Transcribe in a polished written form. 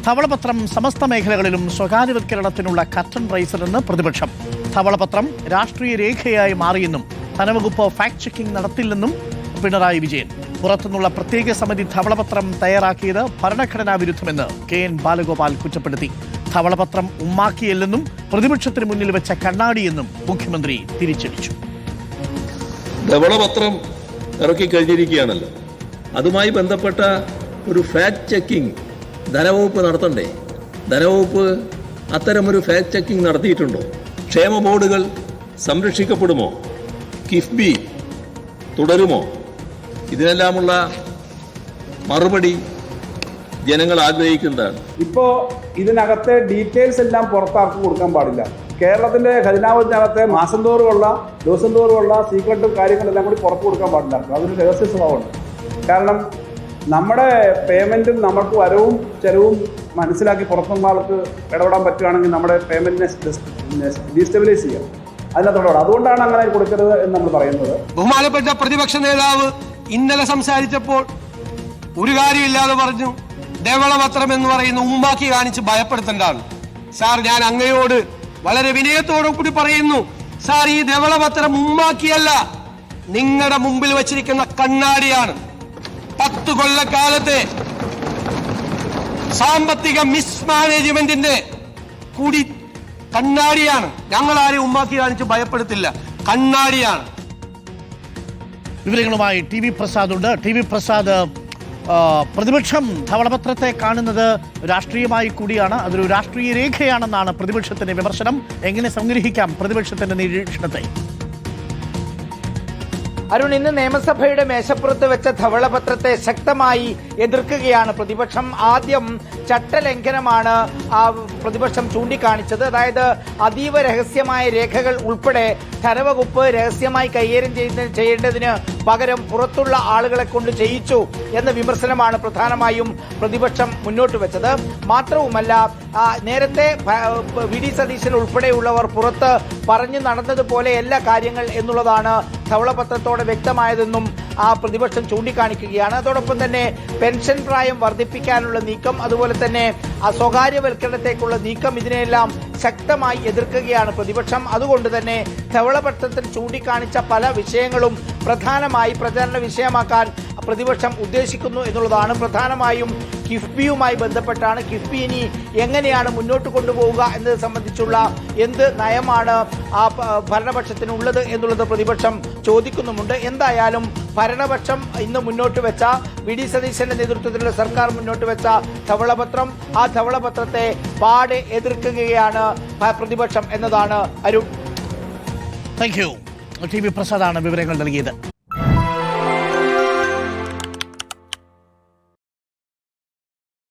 ധവളപത്രം സമസ്ത മേഖലകളിലും സ്വകാര്യവൽക്കരണത്തിനുള്ള കർട്ടൻ റൈസറെന്ന് പ്രതിപക്ഷം. ധവളപത്രം രാഷ്ട്രീയ രേഖയായി മാറിയെന്നും ധനവകുപ്പ് ഫാക്ട് ചെക്കിംഗ് നടത്തില്ലെന്നും പിണറായി വിജയൻ. പുറത്തുനിന്നുള്ള പ്രത്യേക സമിതി ധവളപത്രം തയ്യാറാക്കിയത് ഭരണഘടനാ വിരുദ്ധമെന്ന് KN ബാലഗോപാൽ കുറ്റപ്പെടുത്തി. ധവളപത്രം ഉമ്മാക്കിയല്ലെന്നും പ്രതിപക്ഷത്തിന് മുന്നിൽ വെച്ച കണ്ണാടിയെന്നും മുഖ്യമന്ത്രി തിരിച്ചടിച്ചു. ധവളപത്രം ഇറക്കി കഴിഞ്ഞിരിക്കുകയാണല്ലോ, അതുമായി ബന്ധപ്പെട്ട ഒരു ഫാക്ട് ചെക്കിംഗ് ധനവകുപ്പ് നടത്തണ്ടേ? ധനവകുപ്പ് അത്തരമൊരു ഫാക്ട് ചെക്കിംഗ് നടത്തിയിട്ടുണ്ടോ? ക്ഷേമ ബോർഡുകൾ സംരക്ഷിക്കപ്പെടുമോ? കിഫ്ബി തുടരുമോ? ഇതിനെല്ലാമുള്ള മറുപടി ജനങ്ങൾ ആഗ്രഹിക്കുന്നതാണ്. ഇപ്പോൾ ഇതിനകത്തെ ഡീറ്റെയിൽസ് എല്ലാം പുറത്താർക്ക് കൊടുക്കാൻ പാടില്ല. കേരളത്തിൻ്റെ ഖജനാവിനകത്തെ മാസം തോറുമുള്ള ദിവസം തോറുമുള്ള സീക്രട്ടും കാര്യങ്ങളെല്ലാം കൂടി പുറത്തു കൊടുക്കാൻ പാടില്ല. അതൊരു രഹസ്യ സ്വഭാവമുണ്ട്. കാരണം നമ്മുടെ പേയ്മെൻറ്റും നമുക്ക് വരവും ചെലവും മനസ്സിലാക്കി പുറത്തുനിന്ന ആൾക്ക് ഇടപെടാൻ പറ്റുകയാണെങ്കിൽ നമ്മുടെ പേയ്മെൻറ്റിനെ ഡീസ്റ്റെബിലൈസ് ചെയ്യാം. അതിനകത്തോടെ അതുകൊണ്ടാണ് അങ്ങനെ കൊടുക്കരുത് എന്ന് നമ്മൾ പറയുന്നത്. ബഹുമാനപ്പെട്ട പ്രതിപക്ഷ നേതാവ് ഇന്നലെ സംസാരിച്ചപ്പോൾ ഒരു കാര്യമില്ലാതെ പറഞ്ഞു ധവളപത്രം എന്ന് പറയുന്ന ഉമ്മാക്കി കാണിച്ച് ഭയപ്പെടുത്തേണ്ടതാണ്. സാർ, ഞാൻ അങ്ങയോട് വളരെ വിനയത്തോടു കൂടി പറയുന്നു, സാർ, ഈ ധവളപത്രം ഉമ്മാക്കിയല്ല, നിങ്ങളുടെ മുമ്പിൽ വച്ചിരിക്കുന്ന കണ്ണാടിയാണ്. 10 കൊല്ലക്കാലത്തെ സാമ്പത്തിക മിസ്മാനേജ്മെന്റിന്റെ കൂടി കണ്ണാടിയാണ്. ഞങ്ങൾ ആരെയും ഉമ്മാക്കി കാണിച്ച് ഭയപ്പെടുത്തില്ല, കണ്ണാടിയാണ്. വിവരങ്ങളുമായി TV പ്രസാദ് ഉണ്ട്. TV പ്രസാദ്, പ്രതിപക്ഷം ധവളപത്രത്തെ കാണുന്നത് രാഷ്ട്രീയമായി കൂടിയാണ്, അതൊരു രാഷ്ട്രീയ രേഖയാണെന്നാണ് പ്രതിപക്ഷത്തിന്റെ വിമർശനം. എങ്ങനെ സംഗ്രഹിക്കാം പ്രതിപക്ഷത്തിന്റെ നിരീക്ഷണത്തെ? അരുൺ, ഇന്ന് നിയമസഭയുടെ മേശപ്പുറത്ത് വെച്ച ധവളപത്രത്തെ ശക്തമായി എതിർക്കുകയാണ് പ്രതിപക്ഷം. ആദ്യം ചട്ടലംഘനമാണ് പ്രതിപക്ഷം ചൂണ്ടിക്കാണിച്ചത്. അതായത് അതീവ രഹസ്യമായ രേഖകൾ ഉൾപ്പെടെ ധനവകുപ്പ് രഹസ്യമായി കൈകാര്യം ചെയ്യേണ്ടതിന് പകരം പുറത്തുള്ള ആളുകളെ കൊണ്ട് ചെയ്യിച്ചു എന്ന വിമർശനമാണ് പ്രധാനമായും പ്രതിപക്ഷം മുന്നോട്ട് വെച്ചത്. മാത്രവുമല്ല, നേരത്തെ VD സതീശൻ ഉൾപ്പെടെയുള്ളവർ പുറത്ത് പറഞ്ഞു നടന്നതുപോലെ എല്ലാ കാര്യങ്ങൾ എന്നുള്ളതാണ് ധവളപത്രത്തോടെ വ്യക്തമായതെന്നും പ്രതിപക്ഷം ചൂണ്ടിക്കാണിക്കുകയാണ്. അതോടൊപ്പം തന്നെ പെൻഷൻ പ്രായം വർദ്ധിപ്പിക്കാനുള്ള നീക്കം, അതുപോലെ തന്നെ സ്വകാര്യവൽക്കരണത്തേക്കുള്ള നീക്കം, ഇതിനെല്ലാം ശക്തമായി എതിർക്കുകയാണ് പ്രതിപക്ഷം. അതുകൊണ്ട് തന്നെ ധവളപത്രത്തിൽ ചൂണ്ടിക്കാണിച്ച പല വിഷയങ്ങളും പ്രധാനമായി പ്രചാരണ വിഷയമാക്കാൻ പ്രതിപക്ഷം ഉദ്ദേശിക്കുന്നു എന്നുള്ളതാണ്. പ്രധാനമായും കിഫ്ബിയുമായി ബന്ധപ്പെട്ടാണ്. കിഫ്ബി ഇനി എങ്ങനെയാണ് മുന്നോട്ട് കൊണ്ടുപോവുക എന്നത് സംബന്ധിച്ചുള്ള എന്ത് നയമാണ് ഭരണപക്ഷത്തിനുള്ളത് എന്നുള്ളത് പ്രതിപക്ഷം ചോദിക്കുന്നുമുണ്ട്. എന്തായാലും ഭരണപക്ഷം ഇന്ന് മുന്നോട്ട് വെച്ച VD സതീശന്റെ നേതൃത്വത്തിലുള്ള സർക്കാർ മുന്നോട്ട് വെച്ച ധവളപത്രം, ആ ധവളപത്രത്തെ പാടെ എതിർക്കുകയാണ് പ്രതിപക്ഷം എന്നതാണ് അരുൺ. Thank you. TV പ്രസാദാണ് വിവരങ്ങൾ നൽകിയത്.